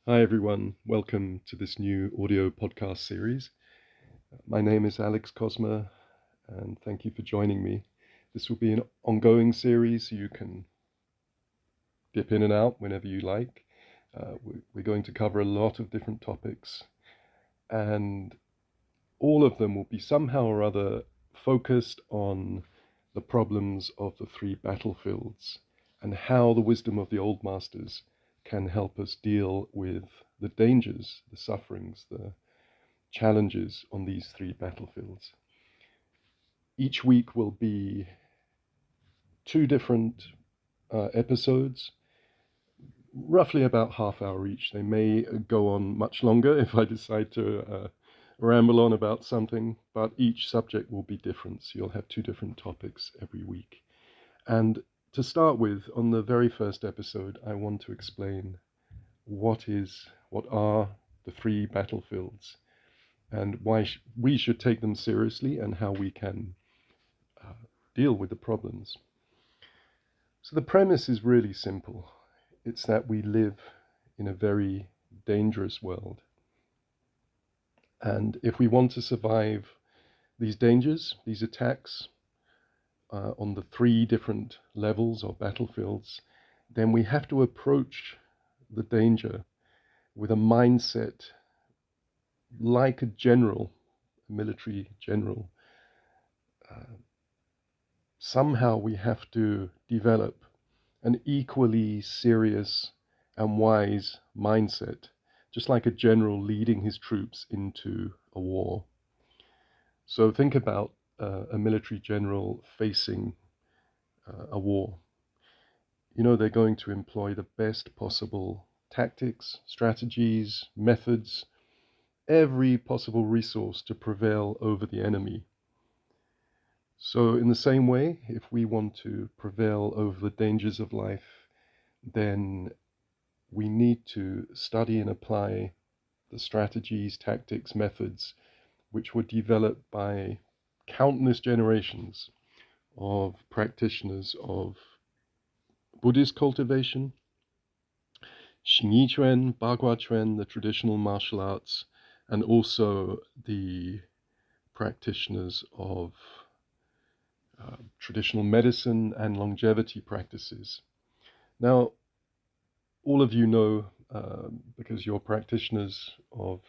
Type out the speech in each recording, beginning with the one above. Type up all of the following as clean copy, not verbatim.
Hi everyone, welcome to this new audio podcast series. My name is Alex Cosma and thank you for joining me. This will be an ongoing series, so you can dip in and out whenever you like. We're going to cover a lot of different topics, and all of them will be somehow or other focused on the problems of the three battlefields and how the wisdom of the old masters can help us deal with the dangers, the sufferings, the challenges on these three battlefields. Each week will be two different episodes, roughly about half hour each. They may go on much longer if I decide to ramble on about something, but each subject will be different. So you'll have two different topics every week. And to start with, on the very first episode, I want to explain what are the three battlefields and why we should take them seriously and how we can deal with the problems. So the premise is really simple. It's that we live in a very dangerous world. And if we want to survive these dangers, these attacks on the three different levels or battlefields, then we have to approach the danger with a mindset like a general, a military general. Somehow we have to develop an equally serious and wise mindset, just like a general leading his troops into a war. So think about a military general facing a war. You know, they're going to employ the best possible tactics, strategies, methods, every possible resource to prevail over the enemy. So in the same way, if we want to prevail over the dangers of life, then we need to study and apply the strategies, tactics, methods which were developed by countless generations of practitioners of Buddhist cultivation, Xingyi Quan, Bagua Quan, the traditional martial arts, and also the practitioners of traditional medicine and longevity practices. Now, all of you know, because you're practitioners of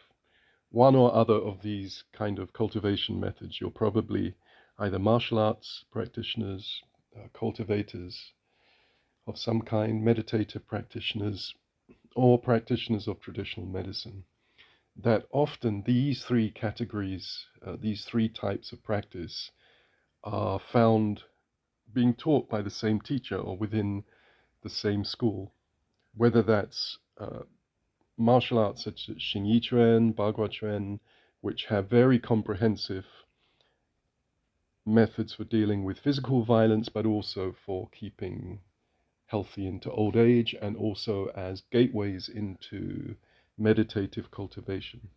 one or other of these kind of cultivation methods, you're probably either martial arts practitioners, cultivators of some kind, meditative practitioners, or practitioners of traditional medicine. That often these three categories, these three types of practice are found being taught by the same teacher or within the same school, whether that's martial arts such as Xingyi Quan, Bagua Quan, which have very comprehensive methods for dealing with physical violence, but also for keeping healthy into old age, and also as gateways into meditative cultivation.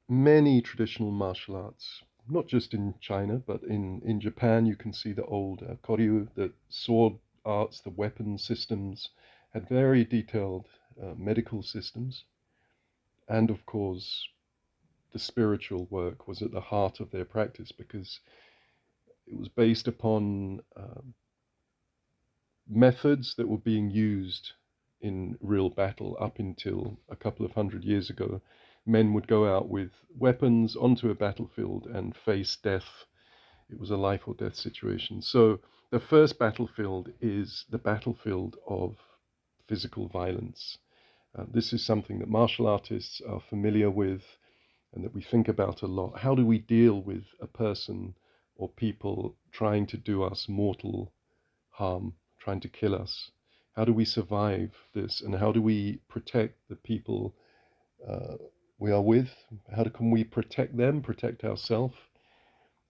Many traditional martial arts, not just in China, but in Japan, you can see the old koryu, the sword arts, the weapon systems, had very detailed medical systems. And of course, the spiritual work was at the heart of their practice because it was based upon methods that were being used in real battle up until a couple of hundred years ago. Men would go out with weapons onto a battlefield and face death. It was a life or death situation. So the first battlefield is the battlefield of physical violence. This is something that martial artists are familiar with and that we think about a lot. How do we deal with a person or people trying to do us mortal harm, trying to kill us? How do we survive this, and how do we protect the people we are with? Can we protect them, protect ourselves,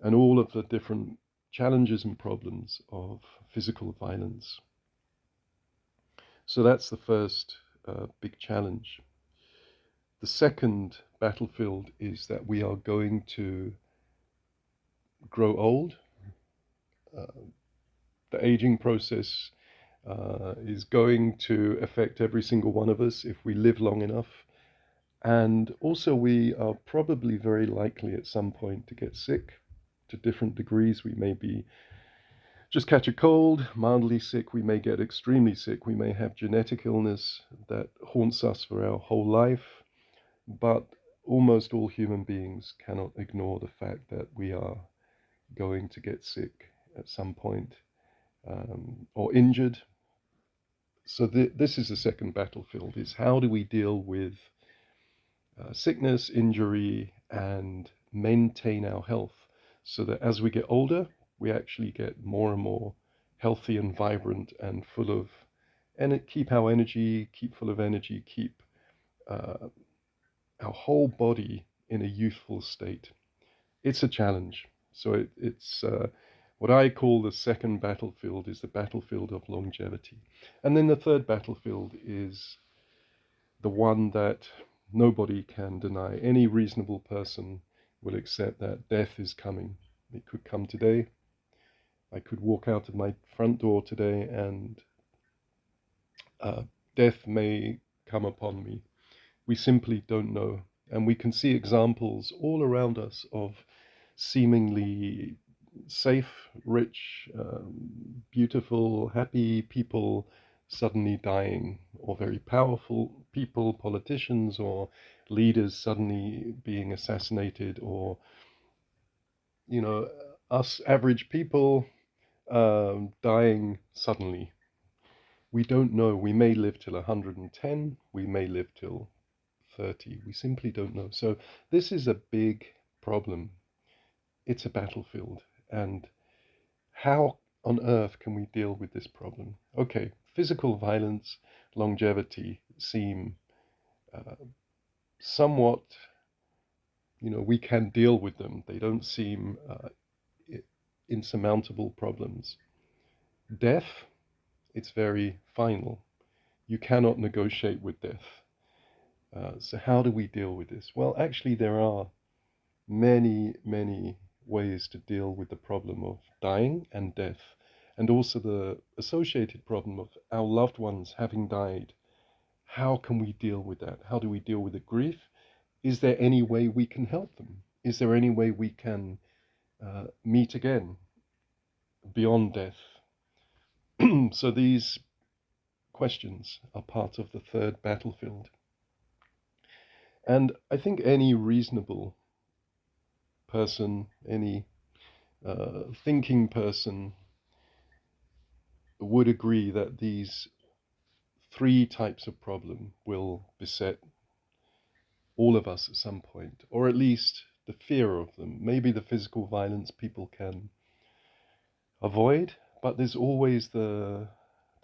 and all of the different challenges and problems of physical violence? So that's the first big challenge. The second battlefield is that we are going to grow old. The aging process is going to affect every single one of us if we live long enough. And also, we are probably very likely at some point to get sick to different degrees. We may be just catch a cold, mildly sick, we may get extremely sick, we may have genetic illness that haunts us for our whole life, but almost all human beings cannot ignore the fact that we are going to get sick at some point, or injured. So this is the second battlefield, is how do we deal with sickness, injury, and maintain our health so that as we get older, we actually get more and more healthy and vibrant and full of, and keep our energy, keep full of energy, keep uh, our whole body in a youthful state. It's a challenge. So it's what I call the second battlefield is the battlefield of longevity. And then the third battlefield is the one that nobody can deny. Any reasonable person will accept that death is coming. It could come today. I could walk out of my front door today and death may come upon me. We simply don't know. And we can see examples all around us of seemingly safe, rich, beautiful, happy people suddenly dying, or very powerful people, politicians or leaders suddenly being assassinated, or, you know, us average people dying suddenly. We don't know. We may live till 110, we may live till 30. We simply don't know. So this is a big problem. It's a battlefield. And how on earth can we deal with this problem? Okay, physical violence, longevity seem somewhat, we can deal with them. They don't seem insurmountable problems. Death, it's very final. You cannot negotiate with death. So how do we deal with this? Well, actually, there are many, many ways to deal with the problem of dying and death, and also the associated problem of our loved ones having died. How can we deal with that? How do we deal with the grief? Is there any way we can help them? Is there any way we can meet again beyond death? So these questions are part of the third battlefield. And I think any reasonable person, any thinking person would agree that these three types of problem will beset all of us at some point, or at least the fear of them. Maybe the physical violence people can avoid, but there's always the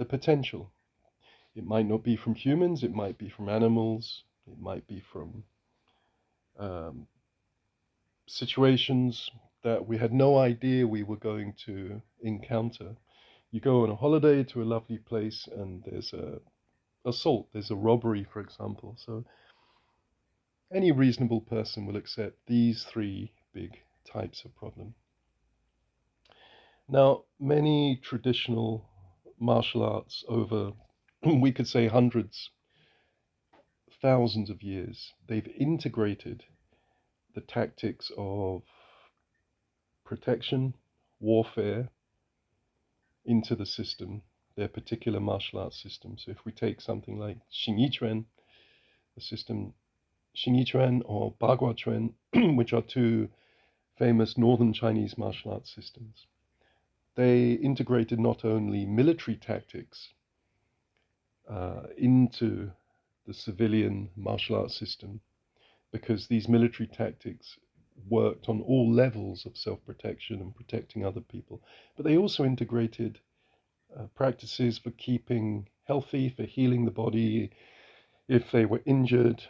potential. It might not be from humans, it might be from animals, it might be from um, situations that we had no idea we were going to encounter. You go on a holiday to a lovely place and there's a assault, there's a robbery, for example. So any reasonable person will accept these three big types of problem. Now, many traditional martial arts over, we could say hundreds, thousands of years, they've integrated the tactics of protection, warfare into the system, their particular martial arts system. So if we take something like Xingyiquan, the system Xingyiquan or Baguaquan, which are two famous northern Chinese martial arts systems, they integrated not only military tactics into the civilian martial arts system, because these military tactics worked on all levels of self-protection and protecting other people, but they also integrated practices for keeping healthy, for healing the body if they were injured,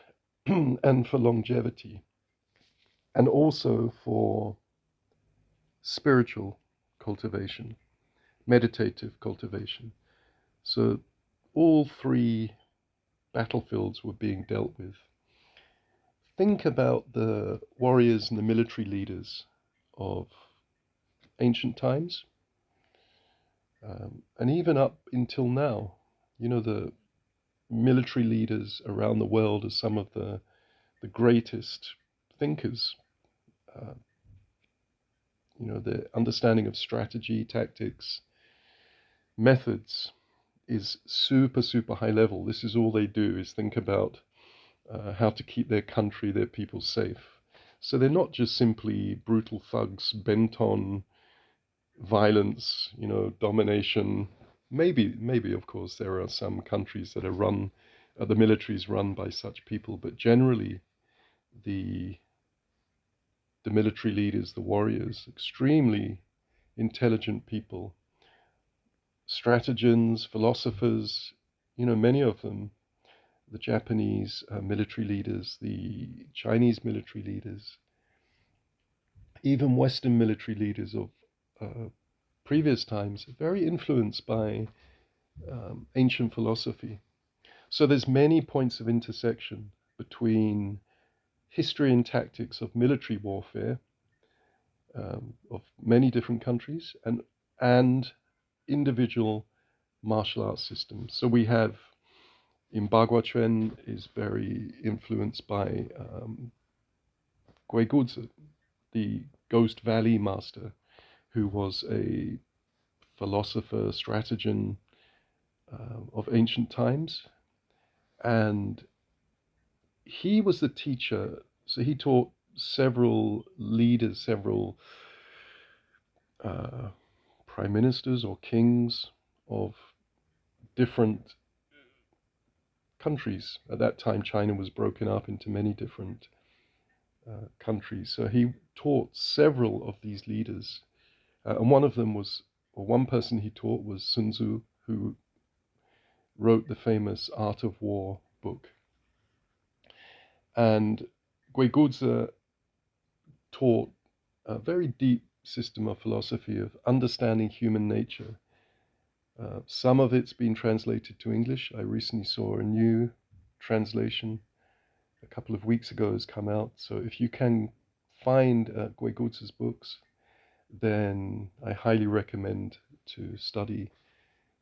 and for longevity, and also for spiritual cultivation, meditative cultivation. So all three battlefields were being dealt with. Think about the warriors and the military leaders of ancient times. And even up until now, the military leaders around the world are some of the greatest thinkers. Uh, the understanding of strategy, tactics, methods is super, super high level. This is all they do, is think about how to keep their country, their people safe. So they're not just simply brutal thugs bent on violence, domination. Maybe, of course, there are some countries that are run, the military is run by such people, but generally the military leaders, the warriors, extremely intelligent people, strategians, philosophers, many of them, the Japanese military leaders, the Chinese military leaders, even Western military leaders of previous times, very influenced by ancient philosophy. So there's many points of intersection between history and tactics of military warfare of many different countries and individual martial arts systems. So we have in Bagua is very influenced by Guiguzzi, the Ghost Valley master, who was a philosopher, strategian of ancient times. And he was the teacher, so he taught several leaders, several prime ministers or kings of different countries. At that time, China was broken up into many different countries. So he taught several of these leaders. And one of them was, or one person he taught was Sun Tzu, who wrote the famous Art of War book. And Guiguzzi taught a very deep system of philosophy of understanding human nature. Some of it's been translated to English. I recently saw a new translation a couple of weeks ago has come out. So if you can find Guiguzzi's books, then I highly recommend to study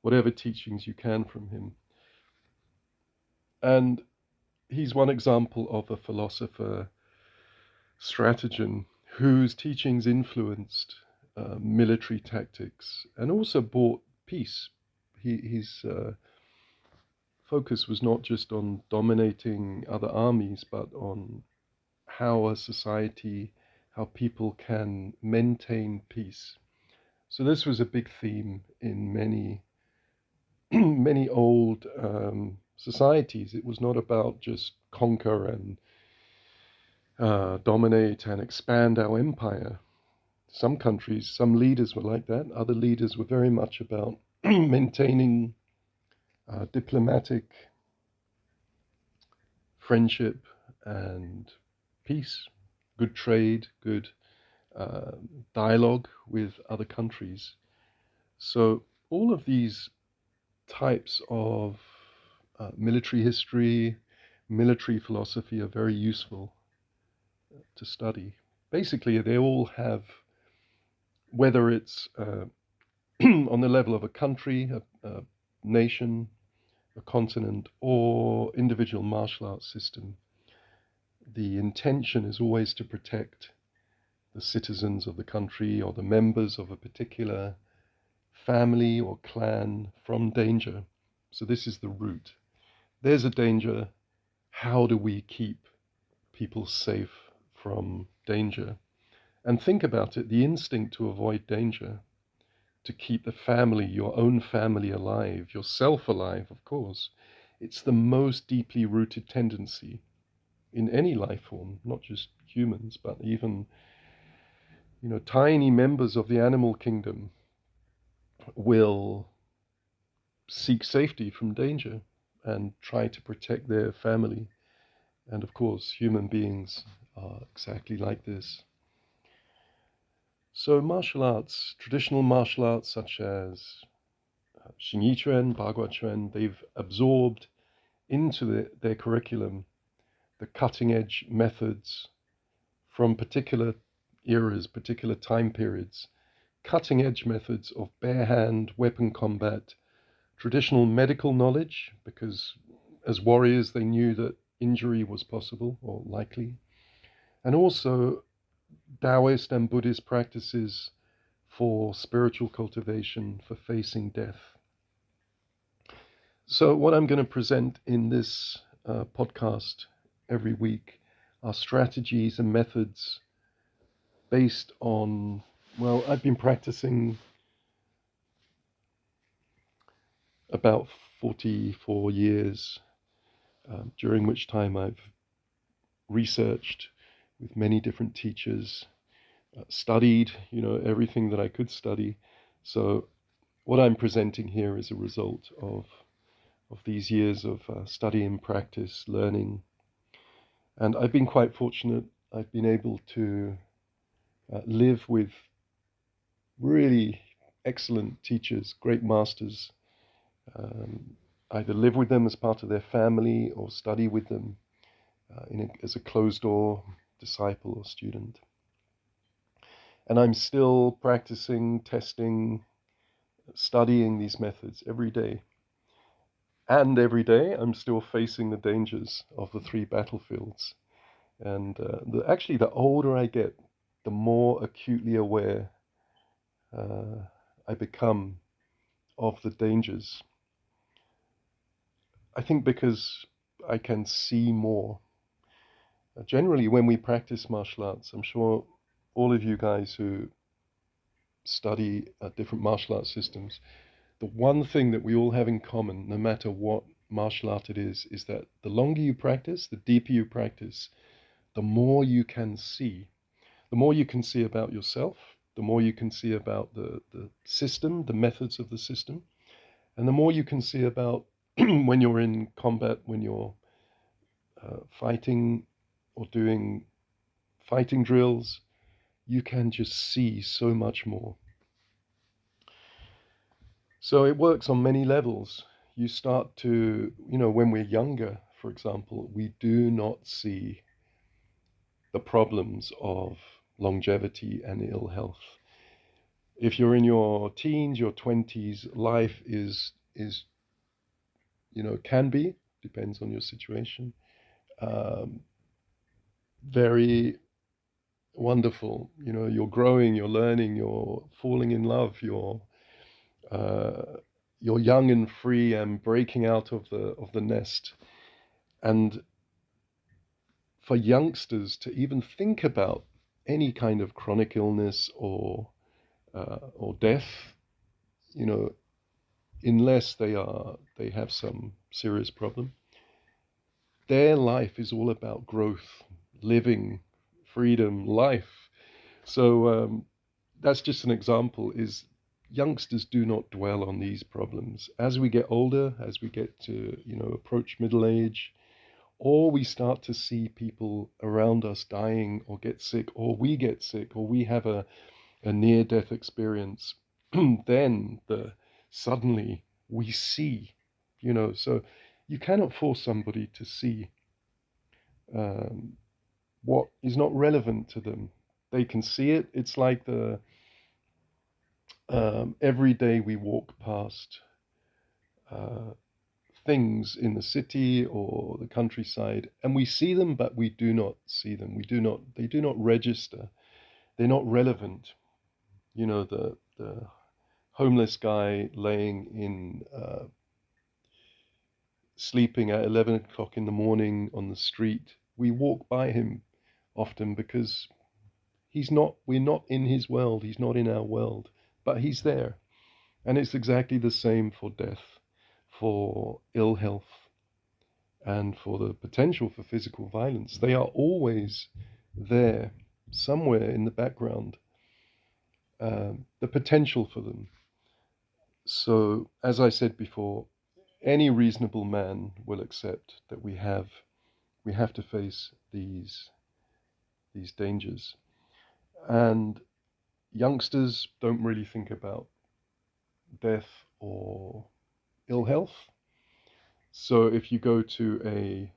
whatever teachings you can from him. And he's one example of a philosopher, strategian, whose teachings influenced military tactics and also brought peace. His focus was not just on dominating other armies, but on how a society, how people can maintain peace. So this was a big theme in many, many old societies. It was not about just conquer and dominate and expand our empire. Some countries, some leaders were like that. Other leaders were very much about maintaining diplomatic friendship and peace, good trade, good dialogue with other countries. So all of these types of military history, military philosophy are very useful to study. Basically, they all have, whether it's on the level of a country, a nation, a continent, or individual martial arts system, the intention is always to protect the citizens of the country or the members of a particular family or clan from danger. So this is the root. There's a danger. How do we keep people safe from danger? And think about it, the instinct to avoid danger, to keep the family, your own family alive, yourself alive, of course. It's the most deeply rooted tendency in any life form, not just humans, but even, tiny members of the animal kingdom will seek safety from danger and try to protect their family. And of course, human beings are exactly like this. So martial arts, traditional martial arts such as Xingyiquan, Baguaquan, they've absorbed into their curriculum the cutting edge methods from particular eras, particular time periods, cutting-edge methods of bare-hand weapon combat, traditional medical knowledge, because as warriors they knew that injury was possible or likely, and also Taoist and Buddhist practices for spiritual cultivation, for facing death. So what I'm going to present in this podcast every week are strategies and methods based on, well, I've been practicing about 44 years, during which time I've researched with many different teachers, studied, everything that I could study. So what I'm presenting here is a result of these years of study and practice, learning. And I've been quite fortunate. I've been able to live with really excellent teachers, great masters, either live with them as part of their family or study with them as a closed-door disciple or student. And I'm still practicing, testing, studying these methods every day. And every day I'm still facing the dangers of the three battlefields. And actually, the older I get, the more acutely aware I become of the dangers. I think because I can see more. Generally, when we practice martial arts, I'm sure all of you guys who study different martial arts systems, the one thing that we all have in common, no matter what martial art it is that the longer you practice, the deeper you practice, the more you can see. The more you can see about yourself, the more you can see about the system, the methods of the system, and the more you can see about when you're in combat, when you're fighting or doing fighting drills, you can just see so much more. So it works on many levels. You start to, when we're younger, for example, we do not see the problems of longevity and ill health. If you're in your teens, your 20s, life is can be, depends on your situation, very wonderful. You're growing, you're learning, you're falling in love, you're young and free and breaking out of the nest. And for youngsters to even think about any kind of chronic illness or death, unless they have some serious problem, their life is all about growth, living, freedom, life. So that's just an example. Is youngsters do not dwell on these problems. As we get older, as we get to approach middle age, or we start to see people around us dying or get sick, or we get sick, or we have a near-death experience, then suddenly we see, so you cannot force somebody to see what is not relevant to them. They can see it. It's like every day we walk past things in the city or the countryside, and we see them, but we do not see them. They do not register. They're not relevant. The homeless guy laying in, sleeping at 11 o'clock in the morning on the street. We walk by him often because we're not in his world. He's not in our world, but he's there. And it's exactly the same for death, for ill health, and for the potential for physical violence. They are always there, somewhere in the background, the potential for them. So, as I said before, any reasonable man will accept that we have to face these dangers. And youngsters don't really think about death or ill health. So if you go to a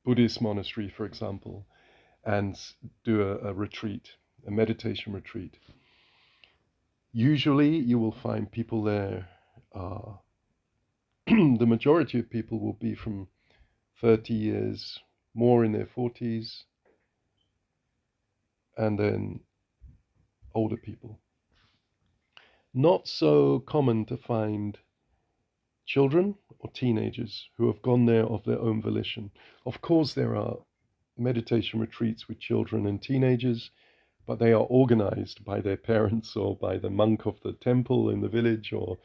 Buddhist monastery, for example, and do a retreat, a meditation retreat, Usually you will find people there, the majority of people will be from 30 years, more in their 40s, and then older people. Not so common to find children or teenagers who have gone there of their own volition. Of course, there are meditation retreats with children and teenagers, but they are organized by their parents or by the monk of the temple in the village or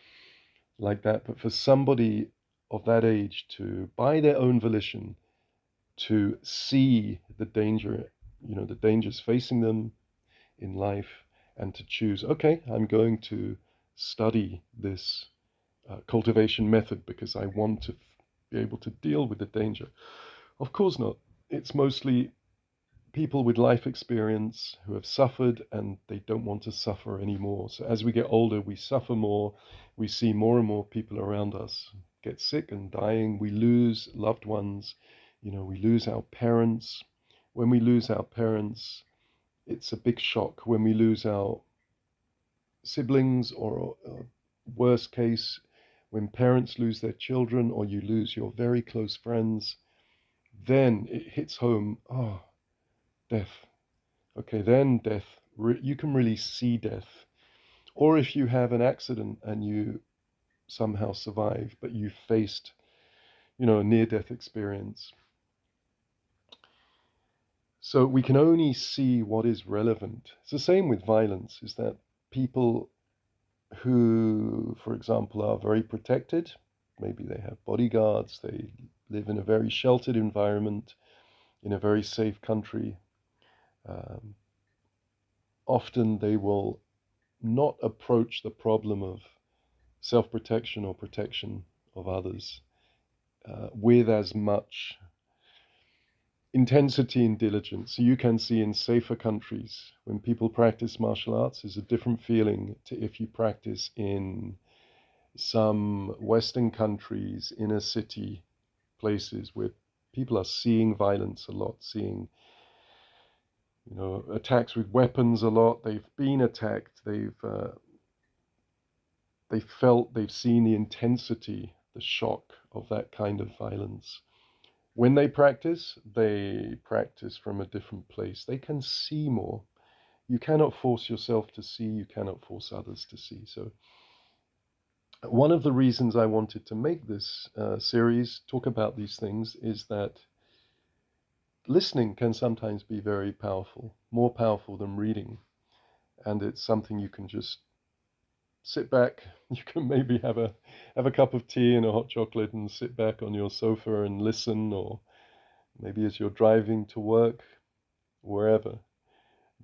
like that. But for somebody of that age to, by their own volition, to see the danger, the dangers facing them in life, and to choose, okay, I'm going to study this cultivation method because I want to be able to deal with the danger. Of course not. It's mostly people with life experience who have suffered and they don't want to suffer anymore. So as we get older, we suffer more. We see more and more people around us get sick and dying. We lose loved ones. We lose our parents. When we lose our parents, it's a big shock. When we lose our siblings, or worst case, when parents lose their children, or you lose your very close friends, then it hits home. Oh, death. Okay, then death. You can really see death. Or if you have an accident and you somehow survive, but you faced, a near-death experience. So we can only see what is relevant. It's the same with violence, is that people who, for example, are very protected, maybe they have bodyguards, they live in a very sheltered environment, in a very safe country, often they will not approach the problem of self-protection or protection of others with as much intensity and diligence. So you can see in safer countries, when people practice martial arts, is a different feeling to if you practice in some Western countries, inner city places where people are seeing violence a lot, seeing attacks with weapons a lot. They've been attacked. They've seen the intensity, the shock of that kind of violence. When they practice from a different place. They can see more. You cannot force yourself to see. You cannot force others to see. So one of the reasons I wanted to make this series talk about these things is that listening can sometimes be very powerful, more powerful than reading. And it's something you can just sit back. You can maybe have a cup of tea and a hot chocolate and sit back on your sofa and listen, or maybe as you're driving to work, wherever.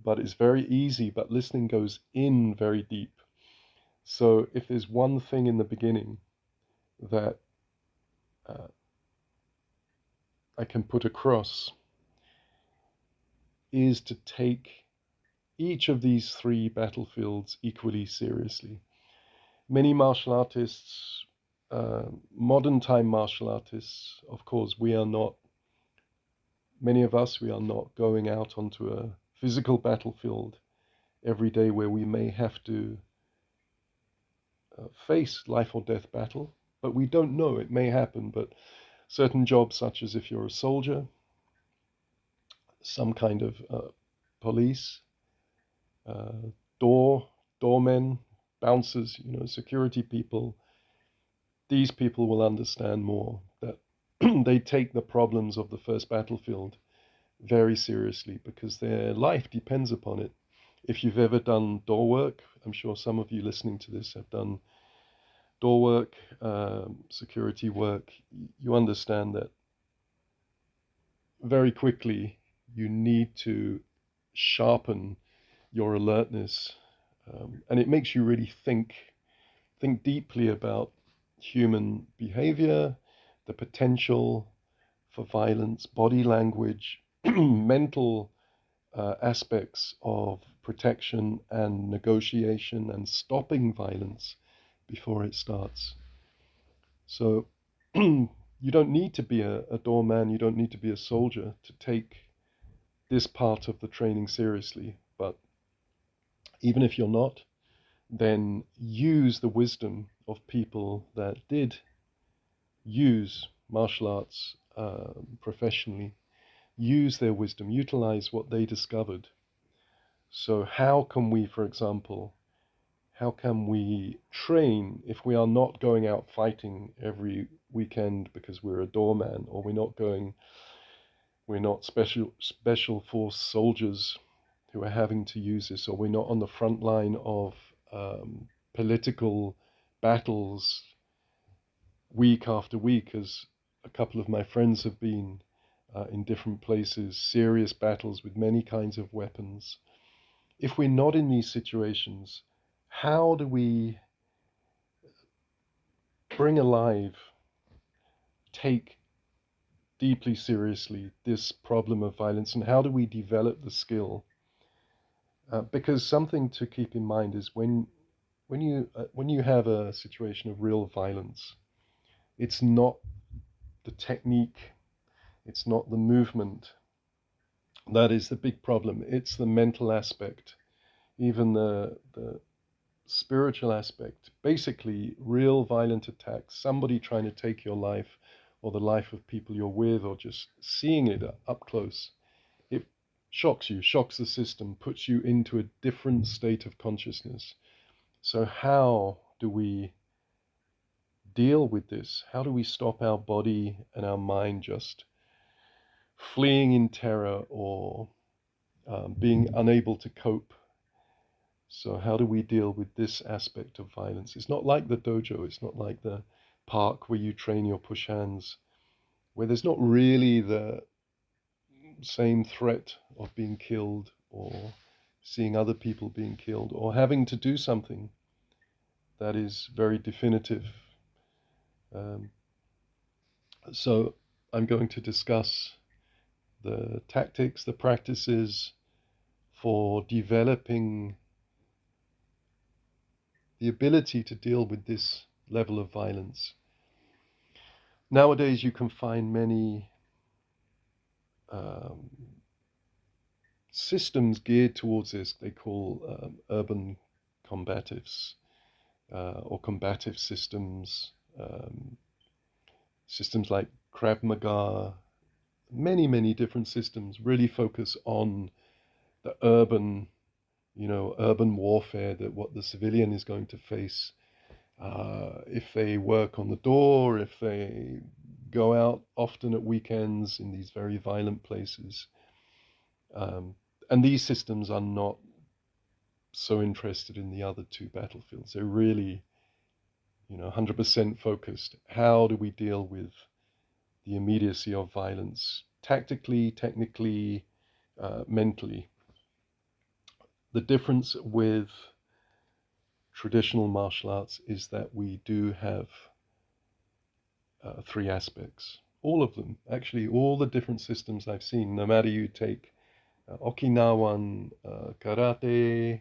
But it's very easy, but listening goes in very deep. So if there's one thing in the beginning that I can put across, is to take each of these three battlefields equally seriously. Many martial artists, modern time martial artists, of course, many of us, we are not going out onto a physical battlefield every day where we may have to face life or death battle, but we don't know, it may happen. But certain jobs, such as if you're a soldier, some kind of police, uh, doormen, bouncers, security people, these people will understand more that they take the problems of the first battlefield very seriously because their life depends upon it. If you've ever done door work, I'm sure some of you listening to this have done door work, security work, you understand that very quickly you need to sharpen your alertness, and it makes you really think deeply about human behavior, the potential for violence, body language, mental aspects of protection and negotiation and stopping violence before it starts. So you don't need to be a doorman, you don't need to be a soldier to take this part of the training seriously. But even if you're not, then use the wisdom of people that did use martial arts professionally, use their wisdom, utilize what they discovered. So how can we, for example, how can we train if we are not going out fighting every weekend because we're a doorman, or we're not special force soldiers who are having to use this, or we're not on the front line of political battles week after week, as a couple of my friends have been in different places, serious battles with many kinds of weapons. If we're not in these situations, how do we bring alive, take deeply seriously this problem of violence, and how do we develop the skill? Because something to keep in mind is when you have a situation of real violence, it's not the technique, it's not the movement that is the big problem. It's the mental aspect, even the spiritual aspect. Basically, real violent attacks, somebody trying to take your life or the life of people you're with, or just seeing it up close, it shocks you, shocks the system, puts you into a different state of consciousness. So how do we deal with this? How do we stop our body and our mind just fleeing in terror, or being unable to cope? So how do we deal with this aspect of violence? It's not like the dojo, it's not like the park where you train your push hands, where there's not really the same threat of being killed, or seeing other people being killed, or having to do something that is very definitive. Um, so I'm going to discuss the tactics, the practices for developing the ability to deal with this level of violence. Nowadays, you can find many systems geared towards this. They call urban combatives, or combative systems, systems like Krav Maga. Many different systems really focus on the urban, urban warfare, that what the civilian is going to face if they work on the door, if they go out often at weekends in these very violent places. And these systems are not so interested in the other two battlefields. They're really, 100% focused. How do we deal with the immediacy of violence, tactically, technically, mentally? The difference with traditional martial arts is that we do have three aspects. All of them, actually, all the different systems I've seen, no matter you take Okinawan karate,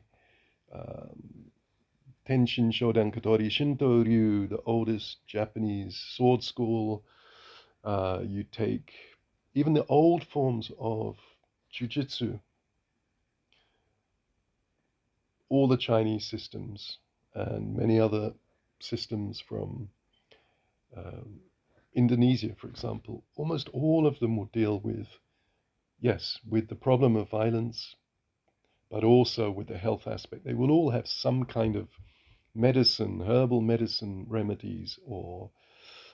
Tenshin Shodan Katori Shinto Ryu, the oldest Japanese sword school. You take even the old forms of jujitsu, all the Chinese systems, and many other systems from Indonesia, for example. Almost all of them will deal with, yes, with the problem of violence, but also with the health aspect. They will all have some kind of medicine, herbal medicine remedies, or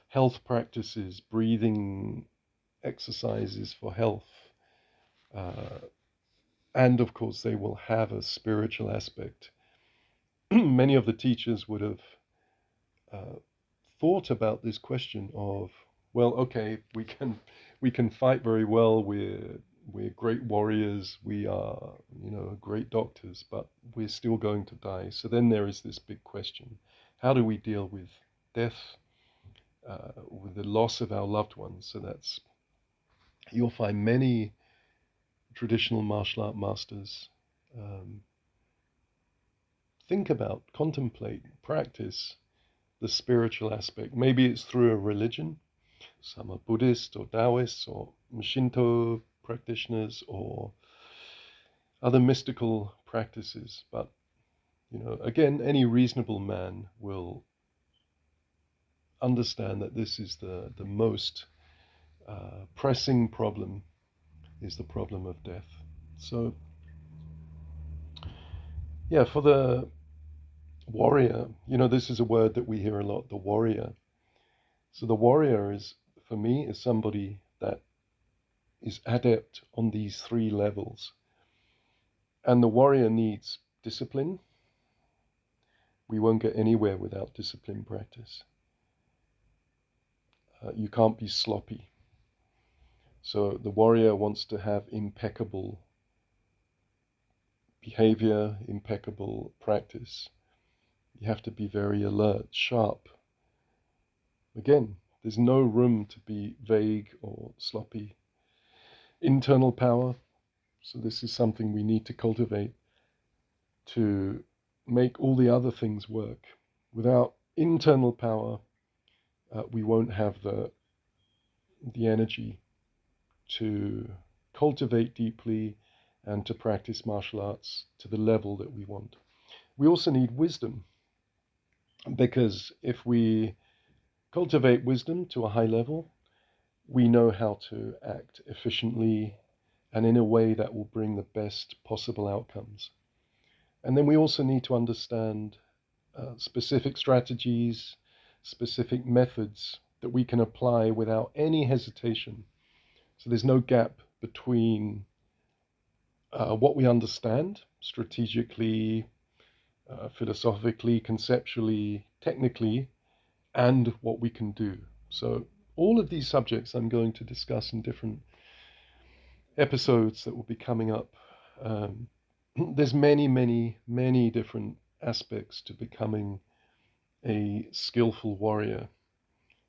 health practices, breathing exercises for health. And of course, they will have a spiritual aspect. Many of the teachers would have thought about this question of, well, okay, we can fight very well. We're great warriors. We are, great doctors, but we're still going to die. So then there is this big question: how do we deal with death, with the loss of our loved ones? So you'll find many traditional martial art masters think about, contemplate, practice the spiritual aspect. Maybe it's through a religion. Some are Buddhist or Taoists or Shinto practitioners or other mystical practices. But Again, any reasonable man will understand that this is the most pressing problem, is the problem of death. So, yeah, for the warrior, this is a word that we hear a lot, the warrior. So the warrior is, for me, is somebody that is adept on these three levels. And the warrior needs discipline. We won't get anywhere without discipline practice. You can't be sloppy. So the warrior wants to have impeccable behavior, impeccable practice. You have to be very alert, sharp. Again, there's no room to be vague or sloppy. Internal power. So this is something we need to cultivate to make all the other things work. Without internal power, we won't have the energy to cultivate deeply and to practice martial arts to the level that we want. We also need wisdom, because if we cultivate wisdom to a high level, we know how to act efficiently and in a way that will bring the best possible outcomes. And then we also need to understand specific strategies, specific methods that we can apply without any hesitation. So there's no gap between what we understand strategically, philosophically, conceptually, technically, and what we can do. So all of these subjects I'm going to discuss in different episodes that will be coming up. There's many, many, many different aspects to becoming a skillful warrior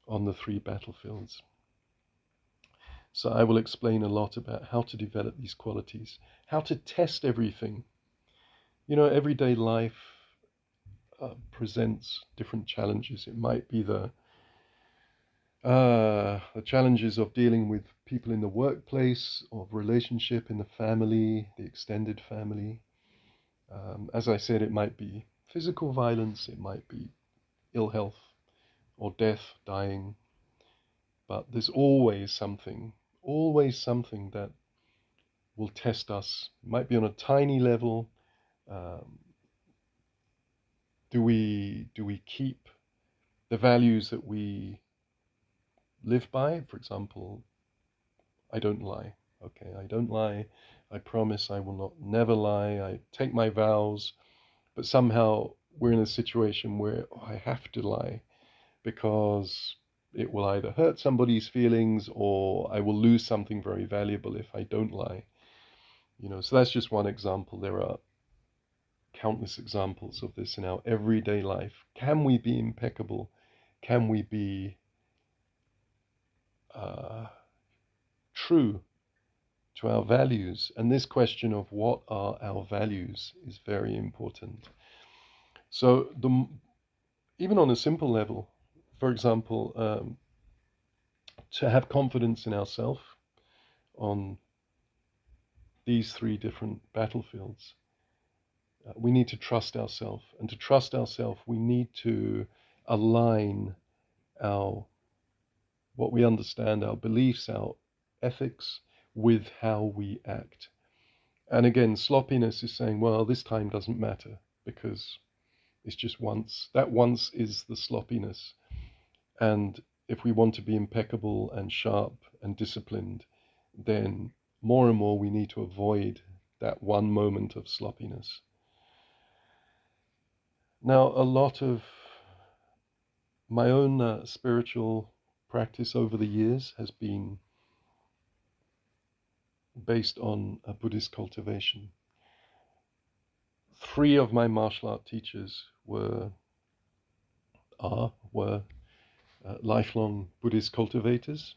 on the three battlefields. So I will explain a lot about how to develop these qualities, how to test everything. Everyday life presents different challenges. It might be the challenges of dealing with people in the workplace, of relationship in the family, the extended family. As I said, it might be physical violence, it might be ill health or death, dying. But there's always something that will test us. It might be on a tiny level. Do we keep the values that we live by? For example, I don't lie. Okay, I don't lie. I promise I will never lie. I take my vows. But somehow we're in a situation where I have to lie because it will either hurt somebody's feelings or I will lose something very valuable if I don't lie. So that's just one example. There are countless examples of this in our everyday life. Can we be impeccable? Can we be true to our values? And this question of what are our values is very important. So even on a simple level, for example, to have confidence in ourselves on these three different battlefields, we need to trust ourselves. And to trust ourselves, we need to align what we understand, our beliefs, our ethics, with how we act. And again, sloppiness is saying, well, this time doesn't matter because it's just once. That once is the sloppiness. And if we want to be impeccable and sharp and disciplined, then more and more we need to avoid that one moment of sloppiness. Now, a lot of my own spiritual practice over the years has been based on a Buddhist cultivation. 3 of my martial art teachers were lifelong Buddhist cultivators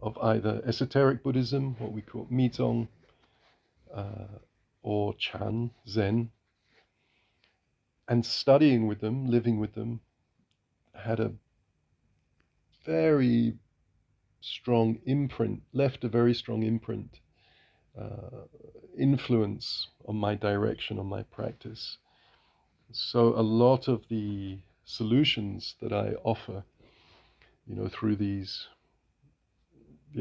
of either esoteric Buddhism, what we call Mizong, or Chan, Zen. And studying with them, living with them, had a very strong imprint, left a very strong imprint influence on my direction, on my practice. So a lot of the solutions that I offer, through the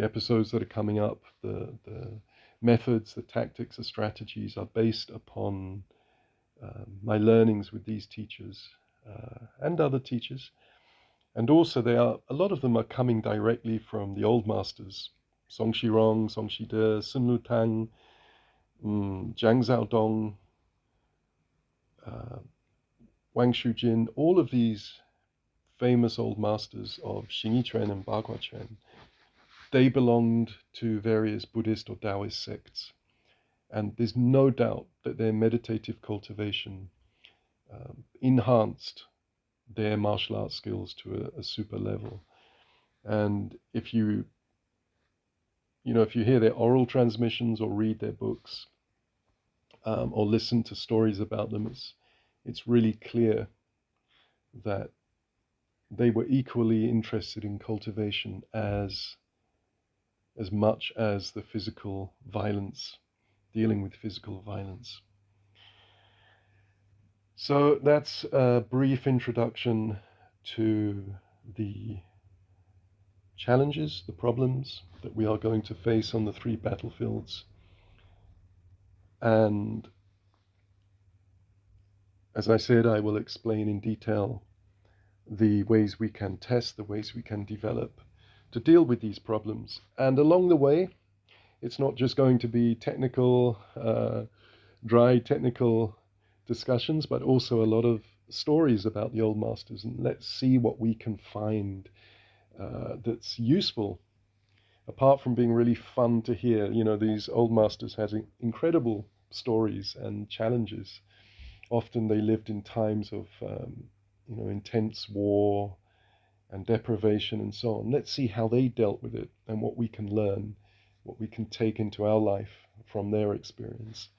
episodes that are coming up, the methods, the tactics, the strategies are based upon my learnings with these teachers and other teachers. And also a lot of them are coming directly from the old masters, Song Shirong, Song Shide, Sun Lutang, Zhang Xiaodong, Wang Shujin, all of these famous old masters of Xingyi Quan and Bagua Quan. They belonged to various Buddhist or Taoist sects. And there's no doubt that their meditative cultivation enhanced their martial arts skills to a super level. And if you hear their oral transmissions or read their books or listen to stories about them, it's really clear that they were equally interested in cultivation as much as the physical violence, dealing with physical violence. So that's a brief introduction to the challenges, the problems that we are going to face on the 3 battlefields. And as I said, I will explain in detail the ways we can test, the ways we can develop to deal with these problems. And along the way, it's not just going to be technical, dry technical discussions, but also a lot of stories about the old masters. And let's see what we can find that's useful, apart from being really fun to hear. These old masters had incredible stories and challenges. Often they lived in times of intense war and deprivation and so on. Let's see how they dealt with it and what we can learn, what we can take into our life from their experience.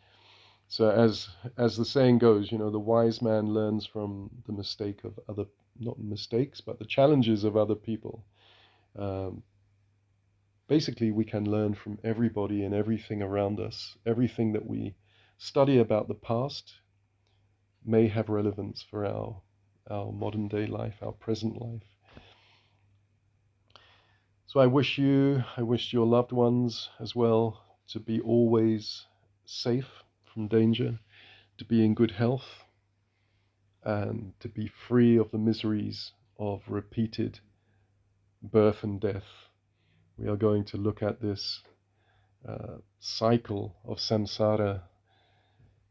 So as the saying goes, the wise man learns from the mistake of other, not mistakes, but the challenges of other people. Basically, we can learn from everybody and everything around us. Everything that we study about the past may have relevance for our modern day life, our present life. So I wish your loved ones as well to be always safe from danger, to be in good health, and to be free of the miseries of repeated birth and death. We are going to look at this cycle of samsara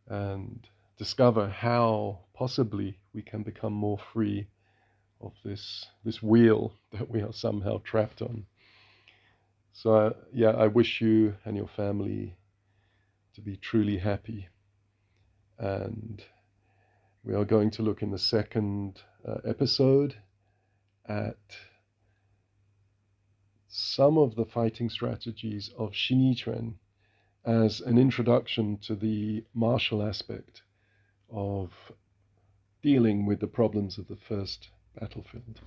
and discover how possibly we can become more free of this wheel that we are somehow trapped on. So I wish you and your family to be truly happy. And we are going to look in the second episode at some of the fighting strategies of Xingyi Quan as an introduction to the martial aspect of dealing with the problems of the first battlefield.